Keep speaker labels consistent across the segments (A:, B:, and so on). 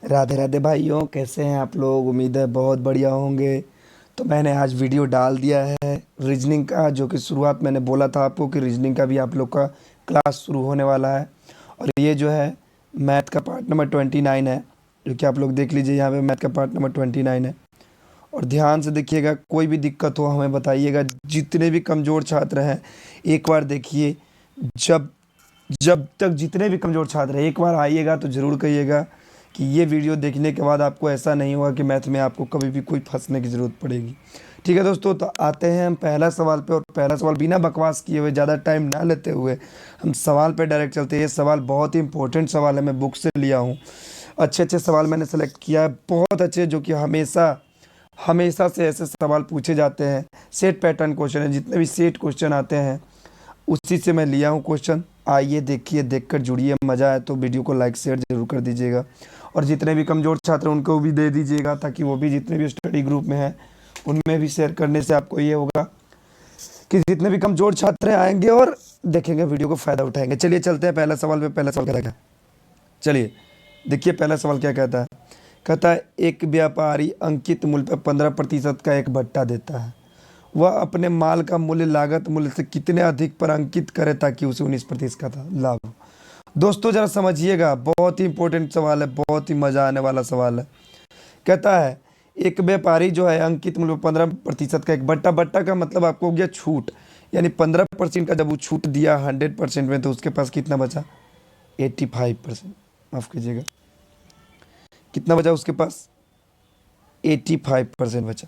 A: राधे राधे भाइयों, कैसे हैं आप लोग? उम्मीद है बहुत बढ़िया होंगे। तो मैंने आज वीडियो डाल दिया है रीजनिंग का, जो कि शुरुआत मैंने बोला था आपको कि रीजनिंग का भी आप लोग का क्लास शुरू होने वाला है। और ये जो है मैथ का पार्ट नंबर 29 है, जो कि आप लोग देख लीजिए। यहाँ पे मैथ का पार्ट नंबर 29 है। और ध्यान से देखिएगा, कोई भी दिक्कत हो हमें बताइएगा। जितने भी कमज़ोर छात्र हैं एक बार देखिए। जब जब तक जितने भी कमज़ोर छात्र हैं एक बार आइएगा तो ज़रूर कहिएगा कि ये वीडियो देखने के बाद आपको ऐसा नहीं होगा कि मैथ में आपको कभी भी कोई फंसने की ज़रूरत पड़ेगी। ठीक है दोस्तों, तो आते हैं हम पहला सवाल पे। और पहला सवाल बिना बकवास किए हुए, ज़्यादा टाइम ना लेते हुए हम सवाल पे डायरेक्ट चलते हैं। ये सवाल बहुत ही इंपॉर्टेंट सवाल है, मैं बुक से लिया हूँ। अच्छे अच्छे सवाल मैंने सेलेक्ट किया है, बहुत अच्छे, जो कि हमेशा हमेशा से ऐसे सवाल पूछे जाते हैं। सेट पैटर्न क्वेश्चन है, जितने भी सेट क्वेश्चन आते हैं उसी से मैं लिया हूँ क्वेश्चन। आइए देखिए, देखकर जुड़िए। मज़ा आए तो वीडियो को लाइक शेयर जरूर कर दीजिएगा। और जितने भी कमज़ोर छात्र हैं उनको भी दे दीजिएगा, ताकि वो भी जितने भी स्टडी ग्रुप में हैं उनमें भी शेयर करने से आपको ये होगा कि जितने भी कमज़ोर छात्र आएंगे और देखेंगे वीडियो को फ़ायदा उठाएंगे। चलिए चलते हैं पहला सवाल पे। पहला सवाल कहता है क्या? चलिए देखिए पहला सवाल क्या कहता है। कहता है एक व्यापारी अंकित मूल्य पर 15% का एक भट्टा देता है। वह अपने माल का मूल्य लागत मूल्य से कितने अधिक पर अंकित करे ताकि उसे 19% का लाभ हो। दोस्तों जरा समझिएगा, बहुत ही इंपॉर्टेंट सवाल है, बहुत ही मजा आने वाला सवाल है। कहता है एक व्यापारी जो है अंकित मूल्य 15% का एक बट्टा, बट्टा का मतलब आपको हो गया छूट, यानी 15% का जब वो छूट दिया 100% में, तो उसके पास कितना बचा? 85%। माफ कीजिएगा, कितना बचा उसके पास? 85% बचा।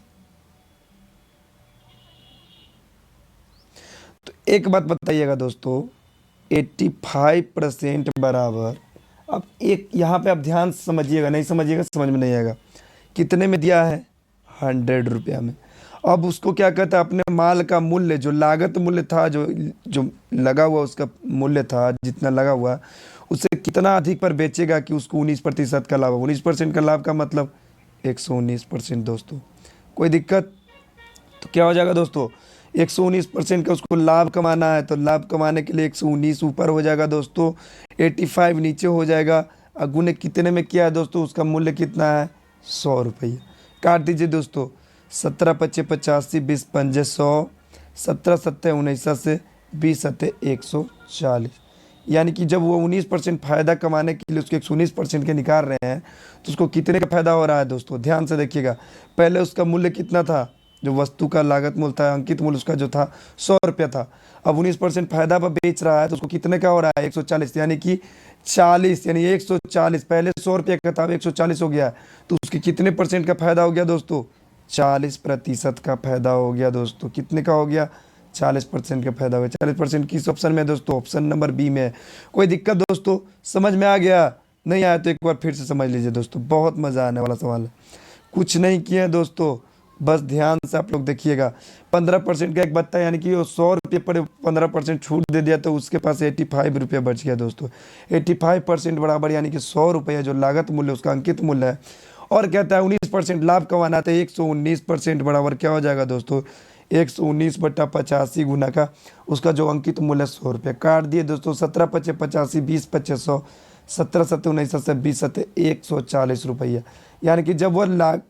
A: तो एक बात बताइएगा दोस्तों, 85% बराबर, अब एक यहाँ पे आप ध्यान से समझिएगा, नहीं समझिएगा समझ में नहीं आएगा। कितने में दिया है? 100 रुपया में। अब उसको क्या कहता है? अपने माल का मूल्य, जो लागत मूल्य था, जो जो लगा हुआ उसका मूल्य था, जितना लगा हुआ उससे कितना अधिक पर बेचेगा कि उसको 19% का लाभ हो। 19% का लाभ का मतलब 119% दोस्तों। कोई दिक्कत? तो क्या हो जाएगा दोस्तों? 119% का उसको लाभ कमाना है, तो लाभ कमाने के लिए 119 ऊपर हो जाएगा दोस्तों, 85 नीचे हो जाएगा। अगुने कितने में किया है दोस्तों? उसका मूल्य कितना है? 100 रुपये। काट दीजिए दोस्तों, 17 × 5 = 85, 20 × 5 = 100, 17 × 7 = 19 से 20 × 140। यानी कि जब वो 19% फायदा कमाने के लिए उसके 119% के निकाल रहे हैं, तो उसको कितने का फायदा हो रहा है दोस्तों? ध्यान से देखिएगा। पहले उसका मूल्य कितना था? जो वस्तु का लागत मूल्य था, अंकित मूल्य उसका जो था 100 रुपया था। अब 19% फायदा पर बेच रहा है, तो उसको कितने का हो रहा है? 140, यानी कि 40, यानी 140। पहले 100 रुपये का था, अब 140 हो गया है। तो उसके कितने परसेंट का फायदा हो गया दोस्तों? 40% का फायदा हो गया दोस्तों। कितने का हो गया? 40% का फायदा हो गया। 40% किस ऑप्शन में है दोस्तों? ऑप्शन नंबर बी में है। कोई दिक्कत दोस्तों? समझ में आ गया? नहीं आया तो एक बार फिर से समझ लीजिए दोस्तों, बहुत मज़ा आने वाला सवाल है। कुछ नहीं किए हैं दोस्तों, बस ध्यान से आप लोग देखिएगा। 15% का एक बत्ता, यानी कि वो 100 रुपये पर 15% छूट दे दिया, तो उसके पास 85 रुपये बच गया दोस्तों। 85% बराबर, यानी कि 100 रुपये जो लागत मूल्य उसका अंकित मूल्य है। और कहता है 19% लाभ कमाना, तो 119% बराबर क्या हो जाएगा दोस्तों? 119/85 गुना का उसका जो अंकित मूल्य 100 रुपये। काट दिए दोस्तों, 17 × 5 = 85, 20 × 5 = 100, 17 × 7 = 19, 20 × 140 रुपया। यानी कि जब वह लाख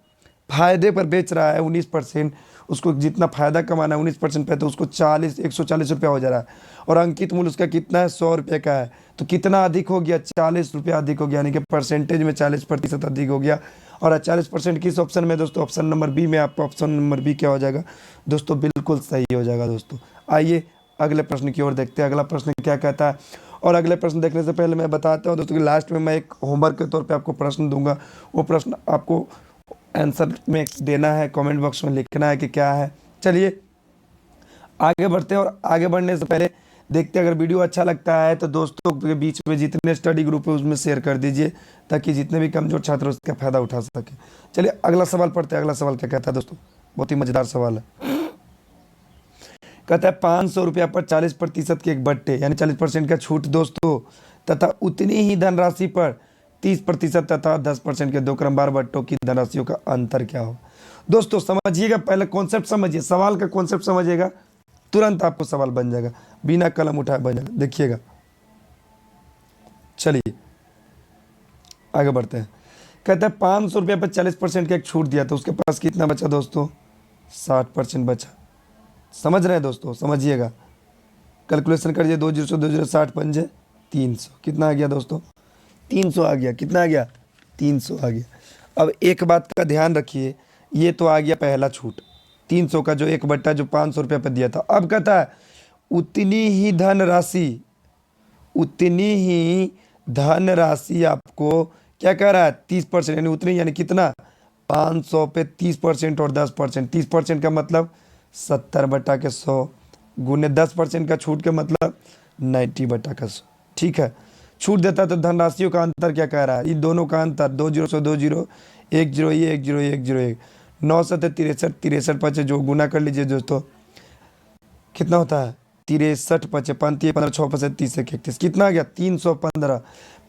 A: फायदे पर बेच रहा है 19%, उसको जितना फायदा कमाना है 19% पे, तो उसको 140 रुपया हो जा रहा है। और अंकित मूल्य उसका कितना है? 100 रुपये का है। तो कितना अधिक हो गया? 40 रुपया अधिक हो गया, यानी कि परसेंटेज में 40% अधिक हो गया। और 40% किस ऑप्शन में दोस्तों? ऑप्शन नंबर बी में। आपका ऑप्शन नंबर बी क्या हो जाएगा दोस्तों? बिल्कुल सही हो जाएगा दोस्तों। आइए अगले प्रश्न की ओर देखते हैं, अगला प्रश्न क्या कहता है। और अगले प्रश्न देखने से पहले मैं बताता हूँ दोस्तों कि लास्ट में मैं एक होमवर्क के तौर पे आपको प्रश्न दूंगा। वो प्रश्न आपको आंसर में देना है, कमेंट बॉक्स में लिखना है कि क्या है। चलिए आगे बढ़ते हैं। और आगे बढ़ने से पहले देखते हैं, अगर वीडियो अच्छा लगता है तो दोस्तों के बीच में जितने स्टडी ग्रुप है उसमें शेयर कर दीजिए, ताकि जितने भी कमजोर छात्र हैं उसका फायदा उठा सके। चलिए अगला सवाल पढ़ते हैं। अगला सवाल क्या कहता है दोस्तों? बहुत ही मजेदार सवाल है। कहता है 500 रुपया पर 40% के एक बट्टे, यानी 40% का छूट दोस्तों, तथा उतनी ही धनराशि पर 30% तथा 10% के दो क्रमवार बट्टों की धनराशियों का अंतर क्या हो। दोस्तों समझिएगा, पहले कॉन्सेप्ट समझिए, सवाल का कॉन्सेप्ट समझिएगा, तुरंत आपको सवाल बन जाएगा, बिना कलम उठाए बन जाएगा। देखिएगा, चलिए आगे बढ़ते हैं। कहता है 500 रुपये पर 40% का एक छूट दिया, तो उसके पास कितना बचा दोस्तों? 60% बचा। समझ रहे हैं दोस्तों? समझिएगा, कैलकुलेशन करिए। 2 0 पंजे 300, कितना आ गया दोस्तों? 300 आ गया। कितना आ गया? 300 आ गया। अब एक बात का ध्यान रखिए, ये तो आ गया पहला छूट 300 का, जो 1/, जो 500 रुपये पर दिया था। अब कहता है उतनी ही धनराशि, उतनी ही धनराशि आपको क्या कह रहा है? 30%, यानी उतनी, यानी कितना? 500 पे 30% और 10%। 30% का मतलब 70/100 गुने 10% का छूट के मतलब 90/100। ठीक है, छूट देता है तो धनराशियों का अंतर क्या कह रहा है? इन दोनों का अंतर 2 0 से 2 0, 1 0 ये 1 0 1 0 1, 9 से 63, 63 5 जो गुना कर लीजिए दोस्तों, कितना होता है? 63 5 5 15 6 5 30 31, कितना आ गया? 315।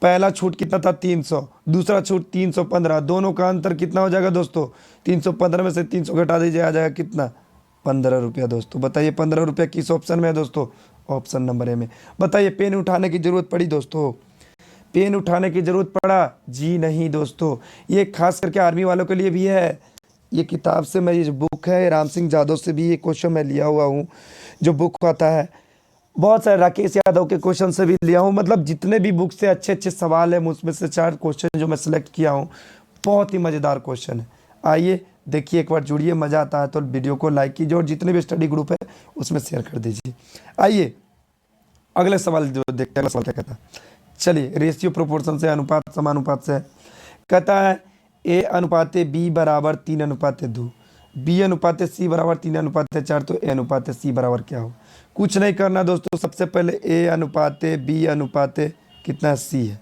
A: पहला छूट कितना था? 300, दूसरा छूट 315, दोनों का अंतर कितना हो जाएगा दोस्तों? 315 में से 300 घटा दीजिए, आ जाएगा कितना? 15 रुपया दोस्तों। बताइए 15 रुपया किस ऑप्शन में है दोस्तों? ऑप्शन नंबर ए में। बताइए पेन उठाने की जरूरत पड़ी दोस्तों? पेन उठाने की जरूरत पड़ा? जी नहीं दोस्तों, ये खास करके आर्मी वालों के लिए भी है। ये किताब से मैं, ये जो बुक है राम सिंह यादव से भी ये क्वेश्चन मैं लिया हुआ हूँ, जो बुक आता है। बहुत सारे राकेश यादव के क्वेश्चन से भी लिया हूँ। मतलब जितने भी बुक से अच्छे अच्छे सवाल है, उसमें से 4 क्वेश्चन जो मैं सिलेक्ट किया हूँ, बहुत ही मज़ेदार क्वेश्चन है। आइए देखिए, एक बार जुड़िए, मज़ा आता है तो वीडियो को लाइक कीजिए और जितने भी स्टडी ग्रुप है उसमें शेयर कर दीजिए। आइए अगले सवाल जो देखते हैं, अगला सवाल क्या कहता है। चलिए, रेशियो प्रोपोर्शन से, अनुपात समानुपात से कहता है ए अनुपाते बी बराबर 3:2, बी अनुपाते सी बराबर 3:4, तो ए अनुपाते सी बराबर क्या हो? कुछ नहीं करना दोस्तों, सबसे पहले ए अनुपाते बी अनुपाते कितना सी है,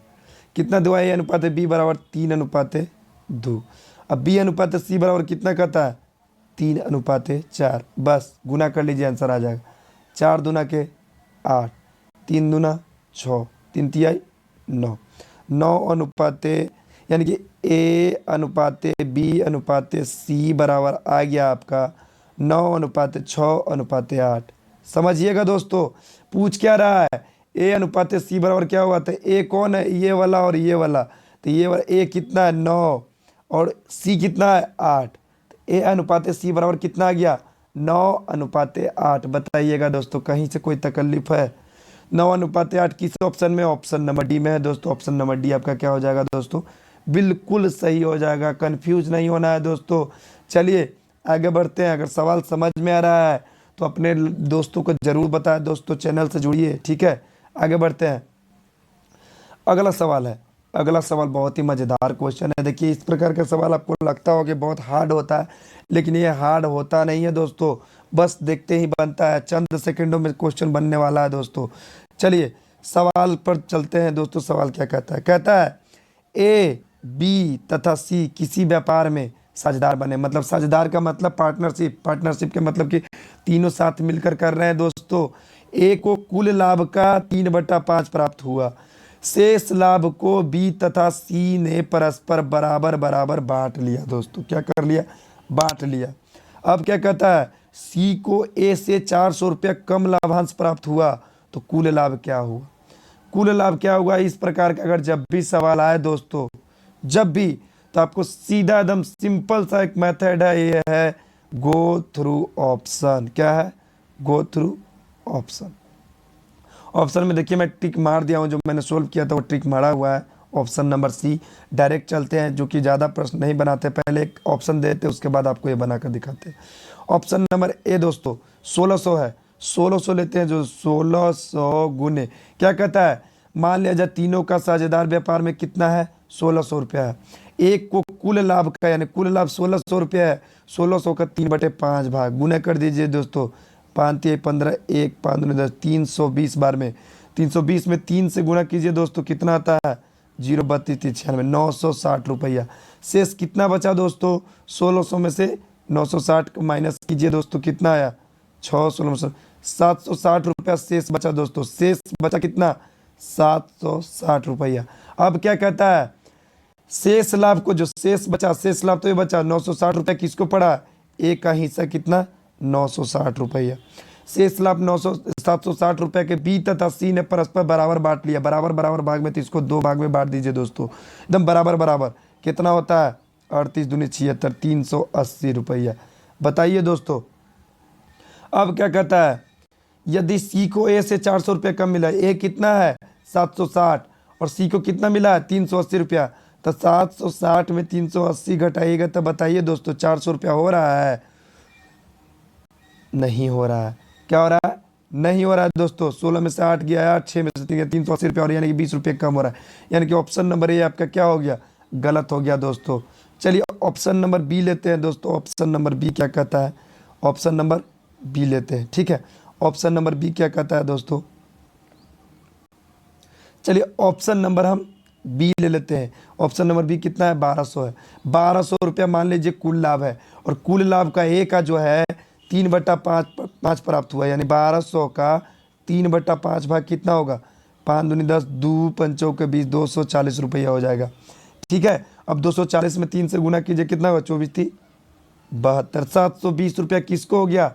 A: कितना दुआ? ए अनुपाते बी बराबर 3:2। अब बी अनुपाते सी बराबर कितना कहता है? 3:4। बस गुना कर लीजिए, आंसर आ जाएगा। 4 दूना के 8, 3 दूना 6, 3 तिहाई 9, 9:, यानी कि ए अनुपाते बी अनुपाते सी बराबर आ गया आपका 9:6:8। समझिएगा दोस्तों, पूछ क्या रहा है? ए अनुपाते सी बराबर क्या हुआ था? ए कौन है? ये वाला और ये वाला। तो ये वाला ए कितना है? 9, और सी कितना है? 8। तो ए अनुपाते सी बराबर कितना आ गया? 9:8। बताइएगा दोस्तों, कहीं से कोई तकलीफ है? 9:8 किस ऑप्शन में? ऑप्शन नंबर डी में है दोस्तों। ऑप्शन नंबर डी आपका क्या हो जाएगा दोस्तों? बिल्कुल सही हो जाएगा। कंफ्यूज नहीं होना है दोस्तों। चलिए आगे बढ़ते हैं। अगर सवाल समझ में आ रहा है तो अपने दोस्तों को ज़रूर बताएं दोस्तों, चैनल से जुड़िए। ठीक है, आगे बढ़ते हैं। अगला सवाल है, अगला सवाल बहुत ही मज़ेदार क्वेश्चन है। देखिए, इस प्रकार का सवाल आपको लगता हो कि बहुत हार्ड होता है, लेकिन ये हार्ड होता नहीं है दोस्तों, बस देखते ही बनता है। चंद सेकंडों में क्वेश्चन बनने वाला है दोस्तों। चलिए सवाल पर चलते हैं दोस्तों। सवाल क्या कहता है? कहता है ए बी तथा सी किसी व्यापार में साझेदार बने। मतलब साझेदार का मतलब पार्टनरशिप, पार्टनरशिप के मतलब कि तीनों साथ मिलकर कर रहे हैं दोस्तों। ए को कुल लाभ का 3/5 प्राप्त हुआ, शेष लाभ को बी तथा सी ने परस्पर बराबर बराबर बांट लिया दोस्तों। क्या कर लिया? बांट लिया। अब क्या कहता है? सी को ए से 400 रुपया कम लाभांश प्राप्त हुआ, तो कुल लाभ क्या हुआ? कुल लाभ क्या होगा? इस प्रकार का अगर जब भी सवाल आए दोस्तों, जब भी, तो आपको सीधा एकदम सिंपल सा एक मेथड है, ये है गो थ्रू ऑप्शन। क्या है? Go through option. ऑप्शन में देखिए मैं टिक मार दिया हूँ, जो मैंने सोल्व किया था वो टिक मारा हुआ है। Option number C. डायरेक्ट चलते हैं, जो कि ज़्यादा प्रश्न नहीं बनाते, पहले एक ऑप्शन देते उसके बाद आपको ये बनाकर दिखाते हैं। ऑप्शन नंबर ए दोस्तों 1600 है। 1600 लेते हैं, जो 1600 गुने क्या कहता है? मान लिया जाए तीनों का साझेदार व्यापार में कितना है? 1600 रुपया है। एक को कुल लाभ का, यानी कुल लाभ 1600 रुपया है, 1600 का 3/5 भाग गुना कर दीजिए दोस्तों। 5 × 15 1 5 × 10 320 बार में, 320 में 3 से गुना कीजिए दोस्तों, कितना आता है? 0 32 96 960 रुपया। शेष कितना बचा दोस्तों? 1600 में से 960 माइनस कीजिए दोस्तों, कितना आया? 6 760 रुपया शेष बचा दोस्तों। शेष बचा कितना? 760 रुपया। अब क्या कहता है? शेष लाभ को, जो शेष बचा, शेष लाभ तो ये बचा 960 रुपया, किसको पड़ा? ए का हिस्सा कितना? 960 रुपया। शेष लाभ 760 रुपये के बी तथा सी ने परस्पर बराबर बांट लिया। बराबर बराबर भाग में, तो इसको 2 भाग में बांट दीजिए दोस्तों, एकदम बराबर बराबर। कितना होता है 38 दूनी 76, 380 रुपया। बताइए दोस्तों, अब क्या कहता है, यदि सी को ए से 400 रुपये कम मिला, ए कितना है 760 और सी को कितना मिला है 380 रुपया, तो 760 में 380 घटाइएगा तो बताइए दोस्तों 400 रुपया हो रहा है? नहीं हो रहा है। क्या हो रहा है? नहीं हो रहा है दोस्तों। 16 में से 8 गया, 8 6 में से 3 गया, 380 रुपया और यानी कि 20 रुपये कम हो रहा है। यानी कि ऑप्शन नंबर ए आपका क्या हो गया? गलत हो गया दोस्तों। चलिए ऑप्शन नंबर बी लेते हैं दोस्तों। ऑप्शन नंबर बी क्या कहता है? ऑप्शन नंबर बी लेते हैं, ठीक है। ऑप्शन नंबर बी क्या कहता है दोस्तों? चलिए ऑप्शन नंबर हम बी ले लेते हैं। ऑप्शन नंबर बी कितना है? 1200 है। 1200 रुपया मान लीजिए कुल लाभ है, और कुल लाभ का ए का जो है 3/5 प्राप्त हुआ, यानी 1200 का 3/5 भाग कितना होगा? 5 दूनी 10, 2 पंचों के 20, 240 रुपया हो जाएगा, ठीक है। अब 240 में 3 से गुना कीजिए, कितना हुआ? 24 थी 72, 720 रुपया किसको हो गया?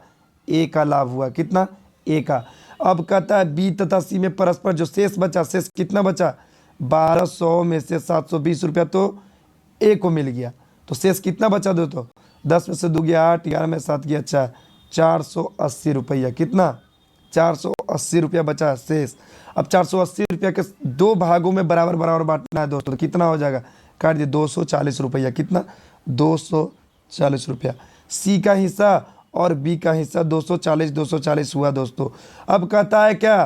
A: ए का लाभ हुआ। कितना? ए का। अब कहता है बी तथा सी में परस्पर जो शेष बचा, शेष कितना बचा? 1200 में से 720 रुपया तो ए को मिल गया, तो शेष कितना बचा दोस्तों? 10 में से 2 गया 8, 11 में 7 गया 4, 480 रुपया। कितना? 480 रुपया बचा शेष। अब 480 रुपया के दो भागों में बराबर बराबर बांटना है दोस्तों, तो कितना हो जाएगा? काट दिए 240 रुपया। कितना? 240 रुपया। सी का हिस्सा और बी का हिस्सा 240 हुआ दोस्तों। अब कहता है क्या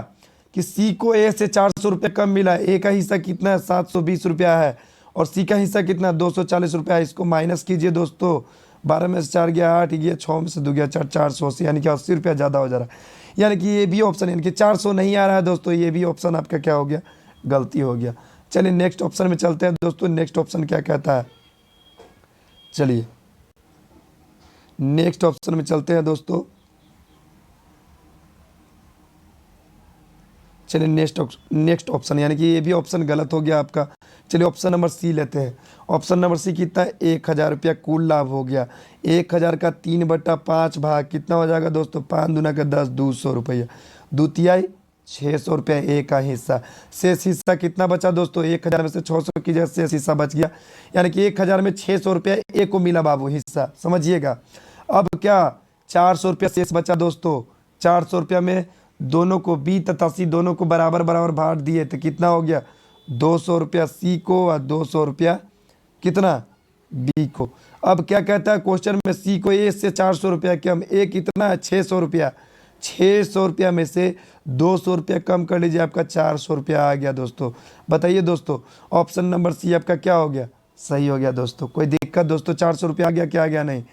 A: कि सी को ए से 400 रुपये कम मिला, ए का हिस्सा कितना है? 720 रुपया है, और सी का हिस्सा कितना? 240 रुपया है। इसको माइनस कीजिए दोस्तों, 12 में से 4 गया 8 गया, 6 में से 2 गया 4, 480, यानी कि 80 रुपया ज़्यादा हो जा रहा है। यानी कि ये भी ऑप्शन, यानी कि 400 नहीं आ रहा है दोस्तों, ये भी ऑप्शन आपका क्या हो गया? गलती हो गया। चलिए नेक्स्ट ऑप्शन में चलते हैं दोस्तों। नेक्स्ट ऑप्शन क्या कहता है? चलिए नेक्स्ट ऑप्शन में चलते हैं दोस्तों। चलिए नेक्स्ट ऑप्शन, यानी कि ये भी ऑप्शन गलत हो गया आपका। चलिए ऑप्शन नंबर सी लेते हैं। ऑप्शन नंबर सी कितना है? 1000 रुपया कुल लाभ हो गया। 1000 का 3/5 भाग कितना हो जाएगा दोस्तों? 5 दूना का 10, 200 रुपया। द्वितीय 600 रुपया ए का हिस्सा। शेष हिस्सा कितना बचा दोस्तों? 1000 में से 600 की जगह शेष हिस्सा बच गया, यानी कि 1000 में 600 रुपया ए को मिला बाबू हिस्सा, समझिएगा। अब क्या 400 रुपया शेष बचा दोस्तों। 400 रुपया में दोनों को बी तथा सी दोनों को बराबर बराबर बांट दिए, तो कितना हो गया? 200 रुपया सी को और 200 रुपया कितना? बी को। अब क्या कहता है क्वेश्चन में? सी को ए से 400 रुपया कम, ए कितना है? 600 रुपया। 600 रुपया में से 200 रुपया कम कर लीजिए, आपका 400 रुपया आ गया दोस्तों। बताइए दोस्तों ऑप्शन नंबर सी आपका क्या हो गया? सही हो गया दोस्तों। कोई दिक्कत दोस्तों? 400 रुपया आ गया? क्या आ गया? नहीं,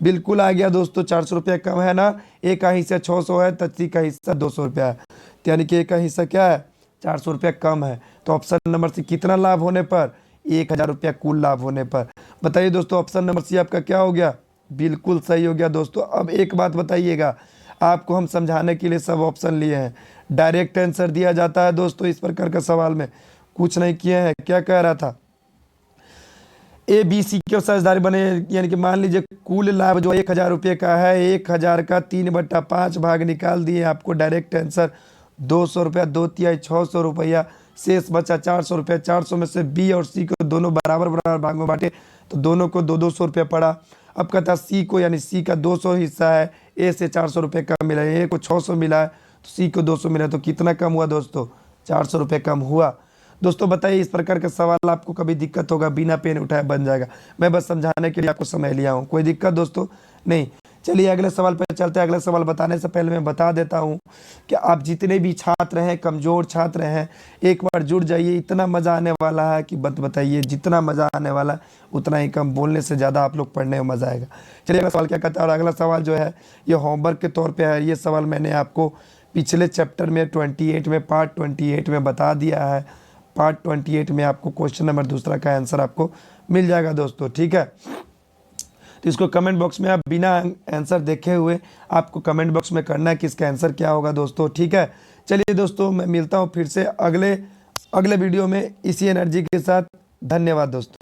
A: बिल्कुल आ गया दोस्तों। 400 रुपया कम है ना, ए का हिस्सा 600 है, तो सी का हिस्सा 200 रुपया है, यानी कि ए का हिस्सा क्या है? 400 रुपया कम है। तो ऑप्शन नंबर सी कितना लाभ होने पर? 1000 रुपया कुल लाभ होने पर। बताइए दोस्तों ऑप्शन नंबर सी आपका क्या हो गया? बिल्कुल सही हो गया दोस्तों। अब एक बात बताइएगा, आपको हम समझाने के लिए सब ऑप्शन लिए हैं, डायरेक्ट आंसर दिया जाता है दोस्तों इस प्रकार का सवाल में, कुछ नहीं किए हैं। क्या कह रहा था? ए बी सी के साझेदारी बने, यानी कि मान लीजिए कुल लाभ जो 1000 रुपये का है, 1000 का 3/5 भाग निकाल दिए, आपको डायरेक्ट आंसर 200 रुपया, 2/3 600 रुपया, शेष बचा 400 रुपया। 400 में से बी और सी को दोनों बराबर बराबर भाग में बांटे, तो दोनों को 200 रुपया पड़ा। अब कहता सी को, यानी सी का 200 हिस्सा है, ए से 400 रुपये कम मिला है, ए को 600 मिला है, तो सी को 200 मिला, तो कितना कम हुआ दोस्तों? 400 रुपये कम हुआ। दोस्तों बताइए इस प्रकार का सवाल आपको कभी दिक्कत होगा? बिना पेन उठाए बन जाएगा, मैं बस समझाने के लिए आपको समय लिया हूँ। कोई दिक्कत दोस्तों? नहीं। चलिए अगले सवाल पर चलते हैं। अगले सवाल बताने से पहले मैं बता देता हूँ कि आप जितने भी छात्र हैं, कमज़ोर छात्र हैं, एक बार जुड़ जाइए, इतना मज़ा आने वाला है कि बताइए, जितना मज़ा आने वाला है उतना ही कम, बोलने से ज़्यादा आप लोग पढ़ने में मज़ा आएगा। चलिए अगला सवाल क्या कहता है, और अगला सवाल जो है ये होमवर्क के तौर पर है। ये सवाल मैंने आपको पिछले चैप्टर में 28 में, पार्ट 28 में बता दिया है। पार्ट 28 में आपको क्वेश्चन नंबर 2 का आंसर आपको मिल जाएगा दोस्तों, ठीक है। तो इसको कमेंट बॉक्स में आप बिना आंसर देखे हुए आपको कमेंट बॉक्स में करना है कि इसका आंसर क्या होगा दोस्तों, ठीक है। चलिए दोस्तों मैं मिलता हूँ फिर से अगले वीडियो में इसी एनर्जी के साथ। धन्यवाद दोस्तों।